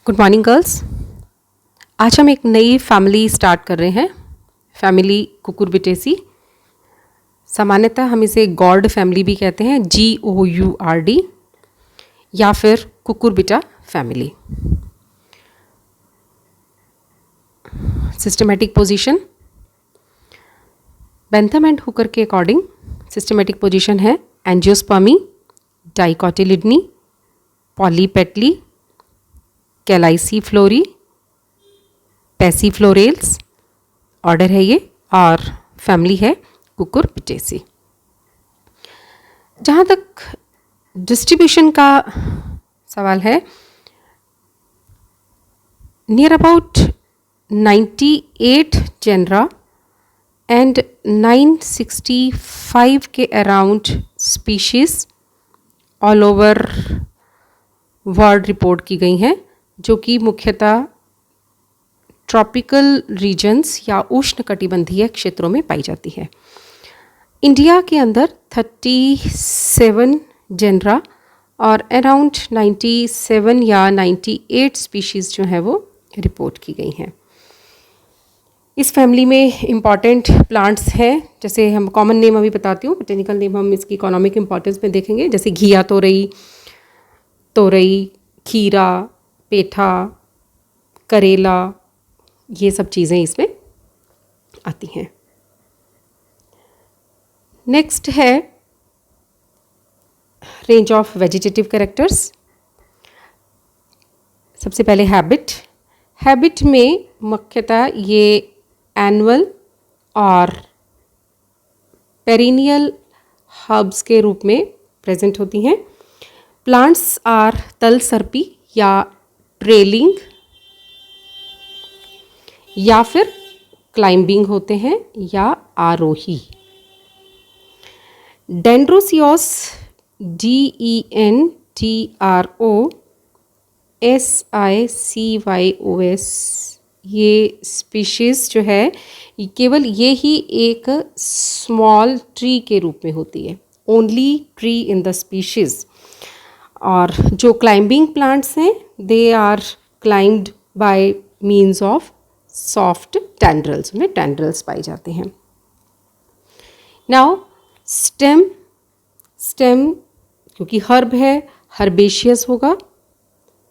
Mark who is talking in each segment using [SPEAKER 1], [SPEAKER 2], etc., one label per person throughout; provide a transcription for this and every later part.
[SPEAKER 1] Good morning girls. आज हम एक नई फैमिली स्टार्ट कर रहे हैं, फैमिली कुकुरबिटेसी। सामान्यतः हम इसे गॉर्ड फैमिली भी कहते हैं, GOURD, या फिर Cucurbita family. Systematic position, Bentham and Hooker के अकॉर्डिंग सिस्टमेटिक पोजीशन है एंजियोस्पर्मी, डाइकोटिलिडनी, पॉलीपेटली, कैलाइसीफ्लोरी, पैसीफ्लोरेल्स ऑर्डर है ये, और फैमिली है कुकुरबिटेसी। जहाँ तक डिस्ट्रीब्यूशन का सवाल है, नियर अबाउट 98 जेनरा एंड 965 के around species all over world report की गई हैं, जो कि मुख्यतः ट्रॉपिकल रीजन्स या उष्णकटिबंधीय क्षेत्रों में पाई जाती है। इंडिया के अंदर 37 जेनरा और अराउंड 97 या 98 स्पीशीज़ जो है वो रिपोर्ट की गई हैं। इस फैमिली में इम्पॉर्टेंट प्लांट्स हैं, जैसे हम कॉमन नेम अभी बताती हूँ, बोटेनिकल नेम हम इसकी इकोनॉमिक इम्पॉर्टेंस में देखेंगे, जैसे घिया तोरई, खीरा, पेठा, करेला, ये सब चीज़ें इसमें आती हैं। नेक्स्ट है रेंज ऑफ वेजिटेटिव कैरेक्टर्स। सबसे पहले हैबिट में मुख्यतः ये एनुअल और पेरिनियल हर्ब्स के रूप में प्रेजेंट होती हैं। प्लांट्स आर तलसर्पी या ट्रेलिंग या फिर क्लाइंबिंग होते हैं या आरोही। डेंड्रोसियोस, DENTROSICYOS, ये स्पीशीज़ जो है केवल ये ही एक स्मॉल ट्री के रूप में होती है, only tree in the species. और जो क्लाइंबिंग प्लांट्स हैं, they are climbed by means of soft tendrils, उनमें टेंड्रल्स पाए जाते हैं। नाउ स्टेम क्योंकि हर्ब है, हर्बेशियस होगा।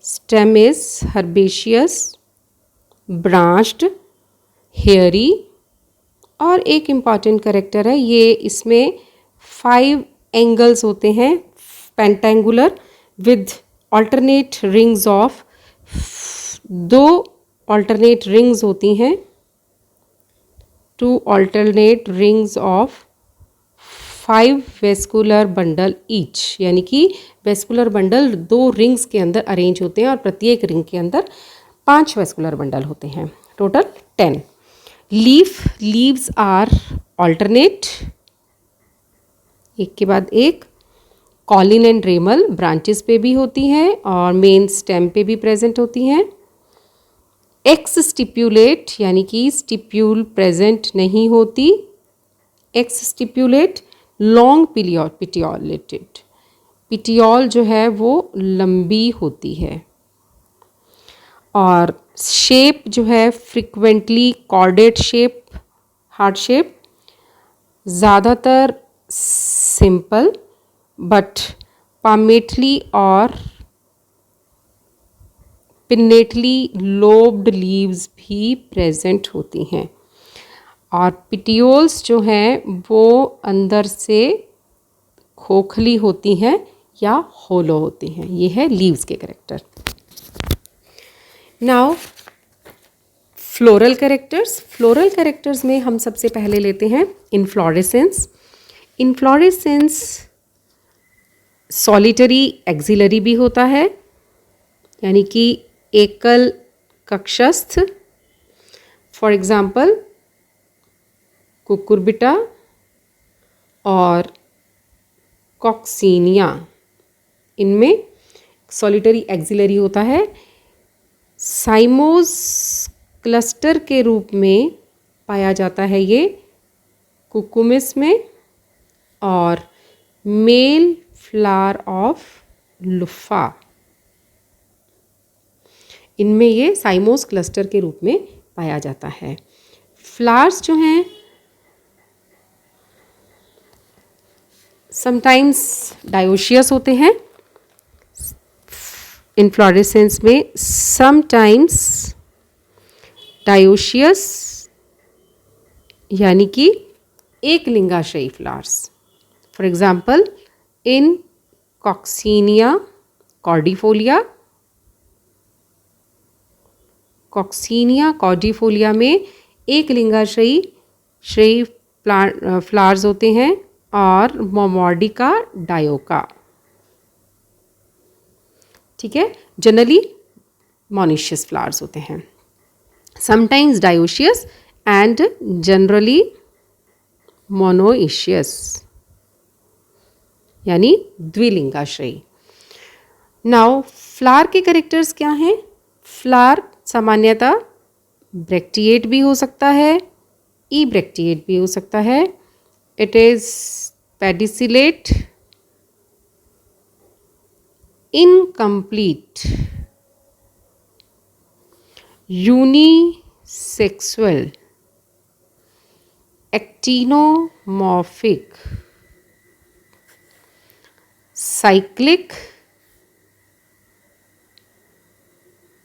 [SPEAKER 1] Stem is herbaceous, branched, hairy, और एक इम्पॉर्टेंट कैरेक्टर है, ये इसमें 5 एंगल्स होते हैं, pentangular with alternate rings of 2 alternate rings होती हैं, 2 alternate rings of 5 vascular bundle each, यानी कि वेस्कुलर बंडल 2 रिंग्स के अंदर अरेंज होते हैं और प्रत्येक रिंग के अंदर 5 वेस्कुलर बंडल होते हैं, टोटल 10। लीव्स आर ऑल्टरनेट, एक के बाद एक। कॉलिन एंड रेमल ब्रांचेस पे भी होती हैं और मेन स्टेम पे भी प्रेजेंट होती हैं। एक्स स्टिप्यूलेट, यानी कि स्टिप्यूल प्रेजेंट नहीं होती। एक्स स्टिप्यूलेट, लॉन्ग पिटियोलेटेड, पिटियोल जो है वो लंबी होती है। और शेप जो है frequently chordate shape, heart shape, ज़्यादातर सिंपल बट पामेटली और पिन्नेटली लोब्ड लीव्स भी प्रेजेंट होती हैं। और पिटियोल्स जो हैं वो अंदर से खोखली होती हैं या होलो होती हैं। ये है लीव्स के कैरेक्टर। नाउ फ्लोरल कैरेक्टर्स में हम सबसे पहले लेते हैं इनफ्लोरेसेंस। इनफ्लोरेसेंस सॉलिटरी एक्सिलरी भी होता है, यानी कि एकल कक्षस्थ। फॉर एग्जाम्पल कुकुरबिटा और कॉक्सीनिया, इनमें सॉलिटरी एक्सिलरी होता है। साइमोस क्लस्टर के रूप में पाया जाता है ये कुकुमिस में, और मेल फ्लावर ऑफ लुफा। इनमें ये साइमोस क्लस्टर के रूप में पाया जाता है। फ्लावर्स जो हैं समटाइम्स डायोशियस होते हैं इनफ्लोरेसेंस में, समटाइम्स डायोशियस यानी कि एक लिंगाश्रयी flowers. For example in coccinia cordifolia, coccinia cordifolia में एक लिंगाश्रयी फ्लावर्स होते हैं, और मोमोर्डिका डायोका, ठीक है, जनरली मोनिशियस फ्लावर्स होते हैं। Sometimes dioecious and generally monoecious यानी द्विलिंगाश्रयी। नाउ फ्लावर के कैरेक्टर्स क्या हैं? फ्लावर सामान्यतः ब्रैक्टिएट भी हो सकता है, ई ब्रैक्टिएट भी हो सकता है। It is pedicellate, incomplete, unisexual, actinomorphic, cyclic,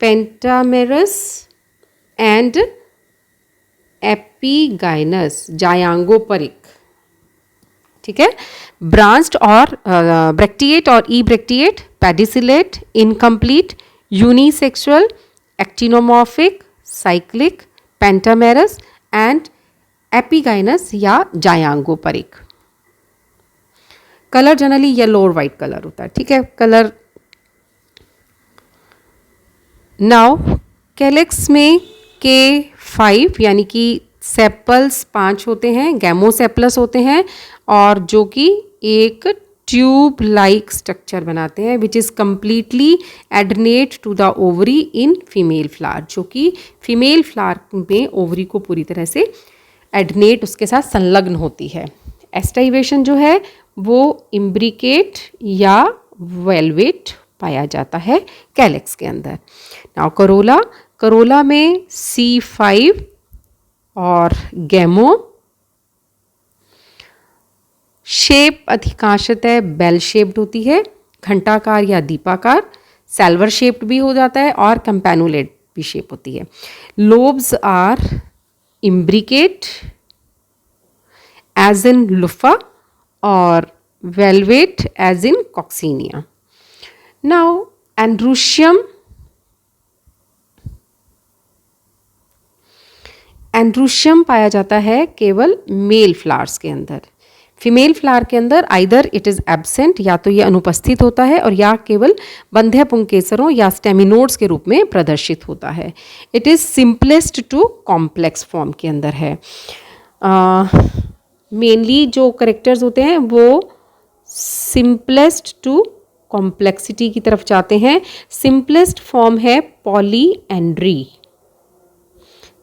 [SPEAKER 1] pentamerous and epigynous, जायांगोपरिक, ठीक है। ब्रांच्ड और ब्रैक्टिएट और ebracteate, pedicellate, incomplete, unisexual, actinomorphic, cyclic, pentamerous and epigynous या जायांगोपरिक। कलर जनरली येलो और वाइट कलर होता है, ठीक है। कलर नाउ कैलिक्स में K5 यानी कि सेपल्स 5 होते हैं, गैमोसेपलस होते हैं, और जो कि एक ट्यूब लाइक स्ट्रक्चर बनाते हैं which is completely adnate to the ovary in female flower, जो कि फीमेल फ्लावर में ओवरी को पूरी तरह से एडनेट उसके साथ संलग्न होती है। एस्टाइवेशन जो है वो इम्ब्रिकेट या वेलवेट पाया जाता है कैलिक्स के अंदर। नाउ करोला, करोला में C5 और गैमो, शेप अधिकांशतः बेल शेप्ड होती है, घंटाकार या दीपाकार, सैल्वर शेप्ड भी हो जाता है, और कैम्पैनुलेट भी शेप होती है। Lobes are imbricate as in Luffa और valvate as in Coccinia. Now androecium, androecium पाया जाता है केवल मेल फ्लावर्स के अंदर। फीमेल फ्लावर के अंदर आइदर इट इज़ एब्सेंट, या तो ये अनुपस्थित होता है, और या केवल बंध्या पुंकेसरों या स्टेमिनोड्स के रूप में प्रदर्शित होता है। It is simplest to complex form के अंदर है। मेनली जो करेक्टर्स होते हैं वो सिंपलेस्ट टू कॉम्प्लेक्सिटी की तरफ जाते हैं। सिंपलेस्ट फॉर्म है पॉलीएंड्री,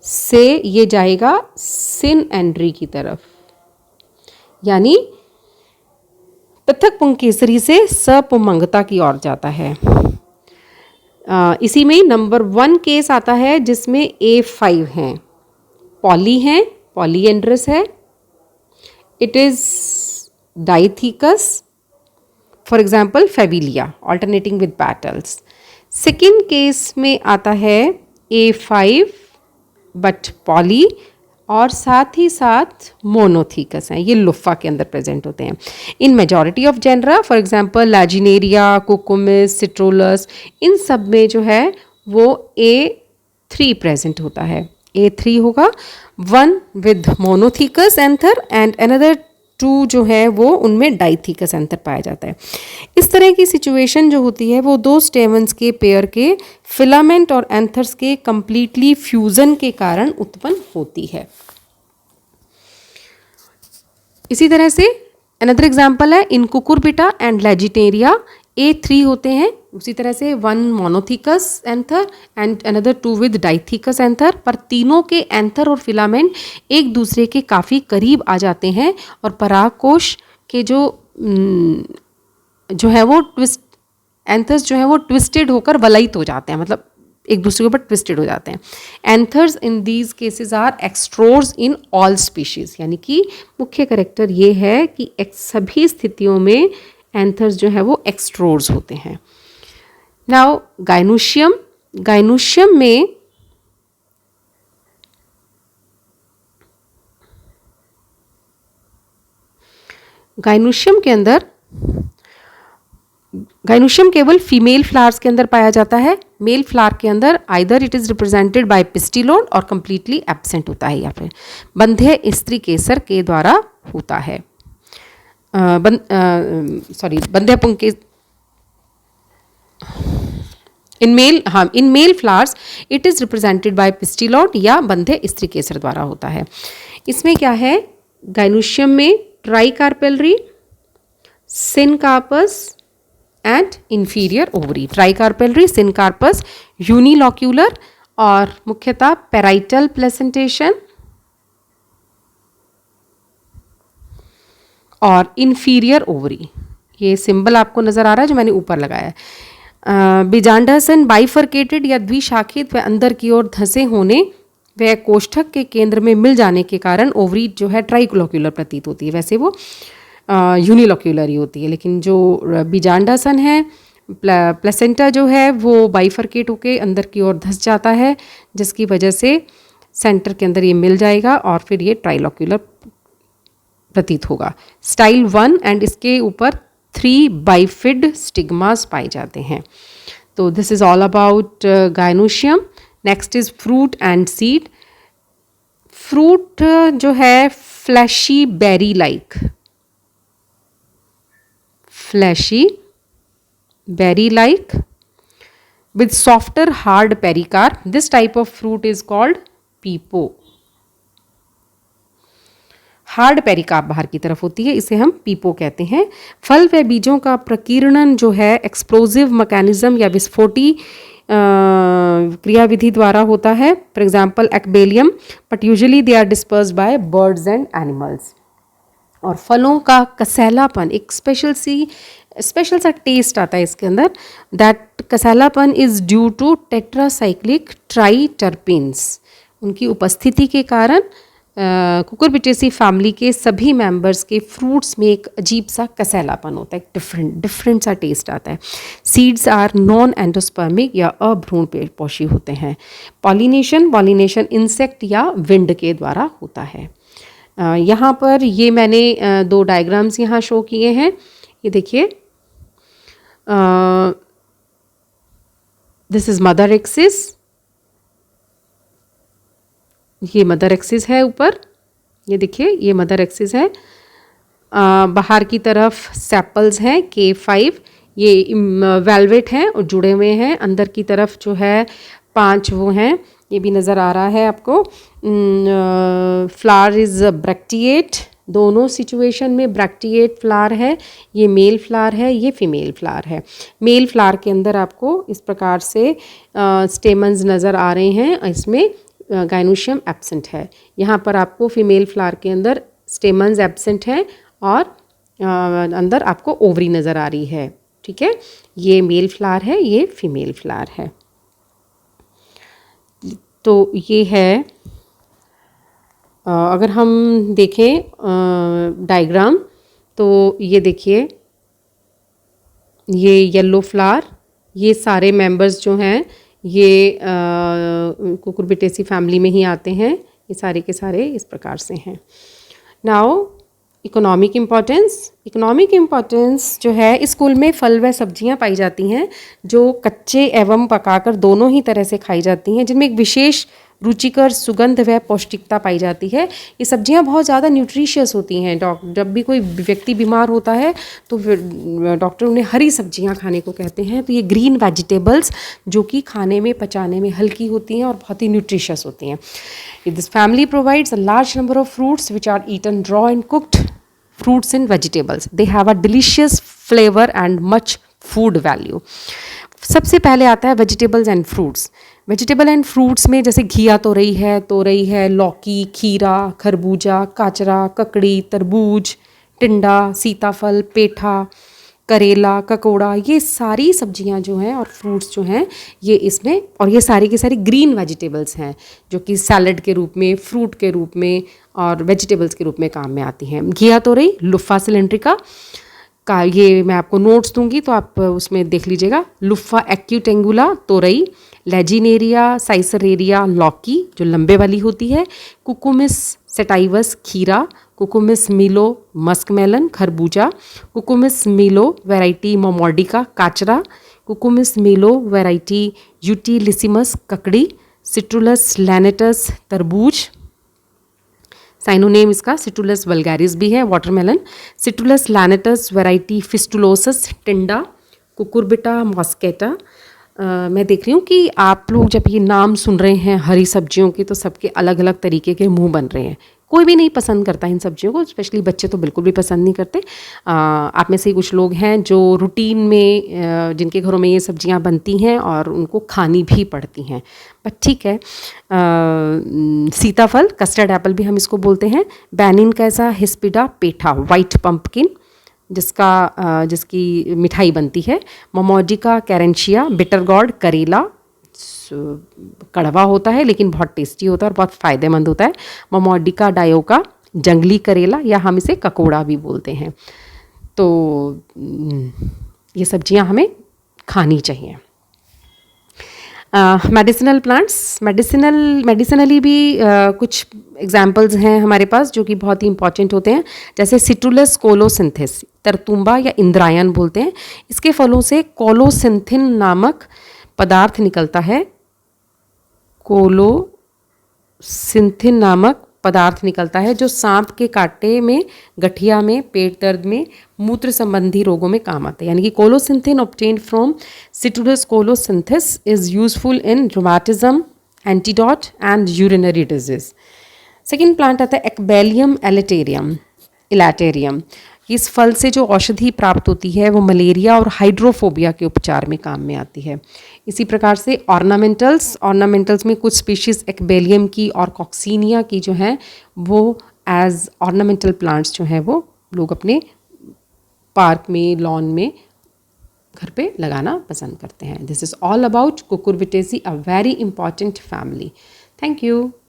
[SPEAKER 1] से ये जाएगा सिनएंड्री की तरफ, यानी पृथक पुंकेसरी से सपुमंगता की ओर जाता है। इसी में नंबर 1 केस आता है जिसमें A5 हैं, पॉली हैं, पॉलीएंड्रस है, it is dithecous, for example fevillea alternating with petals. Second case में आता है A5 बट पॉली, और साथ ही साथ मोनोथीकस हैं, ये लुफा के अंदर प्रेजेंट होते हैं। In majority of genera, for example lagenaria, cucumis, citrullus, इन सब में जो है वो A3 प्रेजेंट होता है। A3 होगा, 1 with monothecous anther and another 2 जो है वो उनमें डाइथीकस एंथर पाया जाता है। इस तरह की सिचुएशन जो होती है वो 2 स्टेमन्स के पेयर के फिलामेंट और एंथर्स के कंप्लीटली फ्यूजन के कारण उत्पन्न होती है। इसी तरह से अनदर एग्जाम्पल है इन कुकुरबिटा एंड लैजिनेरिया, A3 होते हैं, उसी तरह से 1 monothecous anther and another 2 with dithecous anther, पर तीनों के एंथर और फिलामेंट एक दूसरे के काफ़ी करीब आ जाते हैं, और परागकोश के जो है वो ट्विस्ट एंथर्स जो है वो ट्विस्टेड होकर वलयित हो जाते हैं, मतलब एक दूसरे के ऊपर ट्विस्टेड हो जाते हैं। Anthers in these cases are extrorse in all species, यानी कि मुख्य कैरेक्टर ये है कि सभी स्थितियों में एंथर्स जो है वो एक्स्ट्रोर्स होते हैं। नाउ गाइनोशियम, गाइनोशियम में गाइनोशियम के अंदर, गाइनोशियम केवल फीमेल फ्लावर्स के अंदर पाया जाता है। मेल फ्लावर के अंदर either it is represented by pistillode और कंप्लीटली एब्सेंट होता है, या फिर बंध्य स्त्री केसर के द्वारा होता है। बंध्य पुंग के in male flowers it is represented by pistillode या बंध्य स्त्री केसर द्वारा होता है। इसमें क्या है, गाइनोशियम में tricarpellary, syncarpous and inferior ovary. Tricarpellary, syncarpous, unilocular और मुख्यतः पेराइटल प्लेसेंटेशन और इंफीरियर ओवरी। ये सिंबल आपको नजर आ रहा है जो मैंने ऊपर लगाया है। बीजांडासन बाइफर्केटेड या द्विशाखित व अंदर की ओर धंसे होने वह कोष्ठक के केंद्र में मिल जाने के कारण ओवरी जो है ट्राइकोलोक्यूलर प्रतीत होती है। वैसे वो यूनिलोक्यूलर ही होती है, लेकिन जो बीजांडासन है, प्लेसेंटा जो है वो बाइफर्केट होके अंदर की ओर धंस जाता है, जिसकी वजह से सेंटर के अंदर ये मिल जाएगा और फिर ये ट्राइलोक्यूलर प्रतीत होगा। स्टाइल 1 एंड इसके ऊपर 3 बाइफिड स्टिग्मास पाए जाते हैं। तो this is all about gynoecium. Next is fruit and seed. Fruit जो है fleshy berry like, fleshy berry like with softer hard pericarp. This type of fruit is called pepo. Hard pericarp बाहर की तरफ होती है, इसे हम पीपो कहते हैं। फल व बीजों का प्रकीर्णन जो है एक्सप्लोजिव मैकेनिज्म या विस्फोटी क्रियाविधि द्वारा होता है। For example ecballium, but usually they are dispersed by birds and animals. और फलों का कसैलापन, एक स्पेशल सा टेस्ट आता है इसके अंदर। दैट कसैलापन is due to tetracyclic triterpenes. उनकी उपस्थिति के कारण कुकुरबिटेसी फैमिली के सभी मेंबर्स के फ्रूट्स में एक अजीब सा कसैलापन होता है, एक डिफरेंट सा टेस्ट आता है। सीड्स आर नॉन एंडोस्पर्मिक या अभ्रूणपोषी होते हैं। पॉलिनेशन इंसेक्ट या विंड के द्वारा होता है। यहाँ पर ये मैंने 2 डायग्राम्स यहाँ शो किए हैं। ये देखिए, दिस इज मदर एक्सिस, ये मदर एक्सिस है ऊपर, ये देखिए ये मदर एक्सिस है। बाहर की तरफ सेपल्स हैं K5, ये वेलवेट हैं और जुड़े हुए हैं। अंदर की तरफ जो है 5 वो हैं, ये भी नज़र आ रहा है आपको। फ्लावर इज ब्रैक्टिएट, दोनों सिचुएशन में ब्रैक्टिएट फ्लावर है। ये मेल फ्लावर है, ये फीमेल फ्लावर है। मेल फ्लावर के अंदर आपको इस प्रकार से स्टेमन्स नज़र आ रहे हैं, इसमें गाइनोशियम एब्सेंट है। यहाँ पर आपको फीमेल फ्लावर के अंदर स्टेमन्स एब्सेंट है और अंदर आपको ओवरी नज़र आ रही है। ठीक है, ये मेल फ्लावर है, ये फीमेल फ्लावर है। तो ये है, अगर हम देखें डायग्राम, तो ये देखिए ये येलो फ्लावर, ये सारे मेंबर्स जो हैं ये कुकुरबिटेसी फैमिली में ही आते हैं। ये सारे के सारे इस प्रकार से हैं। नाउ इकोनॉमिक इम्पॉर्टेंस जो है, इस स्कूल में फल व सब्जियां पाई जाती हैं जो कच्चे एवं पकाकर दोनों ही तरह से खाई जाती हैं, जिनमें एक विशेष रुचिकर सुगंध व पौष्टिकता पाई जाती है। ये सब्जियां बहुत ज़्यादा न्यूट्रिशियस होती हैं। जब भी कोई व्यक्ति बीमार होता है तो फिर डॉक्टर उन्हें हरी सब्जियां खाने को कहते हैं। तो ये ग्रीन वेजिटेबल्स जो कि खाने में पचाने में हल्की होती हैं और बहुत ही न्यूट्रिशियस होती हैं। This family provides a large number of fruits which are eaten raw and cooked fruits and vegetables. They have a delicious flavor and much food value. सबसे पहले आता है vegetables and fruits. Vegetable and fruits में जैसे घिया तोरई है, लौकी, खीरा, खरबूजा, काचरा, ककड़ी, तरबूज, टिंडा, सीताफल, पेठा, करेला, ककोड़ा, ये सारी सब्जियां जो हैं और फ्रूट्स जो हैं ये इसमें, और ये सारी की सारी ग्रीन वेजिटेबल्स हैं जो कि सैलड के रूप में, फ्रूट के रूप में और वेजिटेबल्स के रूप में काम में आती हैं। घिया तोरई, लुफ्फा सिलेंड्रिका का, ये मैं आपको नोट्स दूंगी तो आप उसमें देख लीजिएगा। लुफ्फा एक्यूटेंगुला तोरई, लेजिनेरिया साइसरेरिया लौकी जो लंबे वाली होती है, कुकुमिस सेटाइवस खीरा, कुकुमिस मिलो मस्कमेलन खरबूजा, कुकुमिस मिलो वैरायटी मोमोर्डिका काचरा, कुकुमिस मिलो वैरायटी यूटिलिसिमस ककड़ी, सिट्रुलस लैनेटस तरबूज, साइनोनेम इसका सिट्रुलस वल्गैरिस भी है, वाटरमेलन, सिट्रुलस लैनेटस वैरायटी फिस्टुलोसस टिंडा, कुकुरबिटा मॉस्केटा। मैं देख रही हूँ कि आप लोग जब ये नाम सुन रहे हैं हरी सब्जियों के तो सबके अलग अलग तरीके के मुंह बन रहे हैं। कोई भी नहीं पसंद करता इन सब्जियों को, स्पेशली बच्चे तो बिल्कुल भी पसंद नहीं करते। आप में से कुछ लोग हैं जो रूटीन में जिनके घरों में ये सब्जियां बनती हैं और उनको खानी भी पड़ती हैं, बट ठीक है। सीताफल, कस्टर्ड एप्पल भी हम इसको बोलते हैं, बैनिन कैसा हिस्पिडा पेठा, वाइट पंपकिन जिसकी मिठाई बनती है, मोमोजिका कैरेंशिया, बिटर गॉड करेला, कड़वा होता है लेकिन बहुत टेस्टी होता है और बहुत फ़ायदेमंद होता है, मोमोडिका डायोका जंगली करेला, या हम इसे ककोड़ा भी बोलते हैं। तो ये सब्जियां हमें खानी चाहिए। मेडिसिनल प्लांट्स, मेडिसिनली भी कुछ एग्जाम्पल्स हैं हमारे पास जो कि बहुत ही इंपॉर्टेंट होते हैं, जैसे सिट्रुलस कोलोसिंथिस, तरतुम्बा या इंद्रायन बोलते हैं। इसके फलों से कोलोसिंथिन नामक पदार्थ निकलता है, कोलोसिंथिन नामक पदार्थ निकलता है जो सांप के कांटे में, गठिया में, पेट दर्द में, मूत्र संबंधी रोगों में काम आता है। यानी कि colocynthin obtained from citrullus colocynthis is useful in rheumatism, antidote and urinary disease. Second plant आता है एक्बेलियम इलेटेरियम। इस फल से जो औषधि प्राप्त होती है वो मलेरिया और हाइड्रोफोबिया के उपचार में काम में आती है। इसी प्रकार से ऑर्नामेंटल्स में कुछ स्पीशीज़ एक्बेलियम की और कॉक्सीनिया की जो हैं वो एज ऑर्नामेंटल प्लांट्स जो हैं वो लोग अपने पार्क में, लॉन में, घर पे लगाना पसंद करते हैं। This is all about Cucurbitaceae, a very important family. Thank you.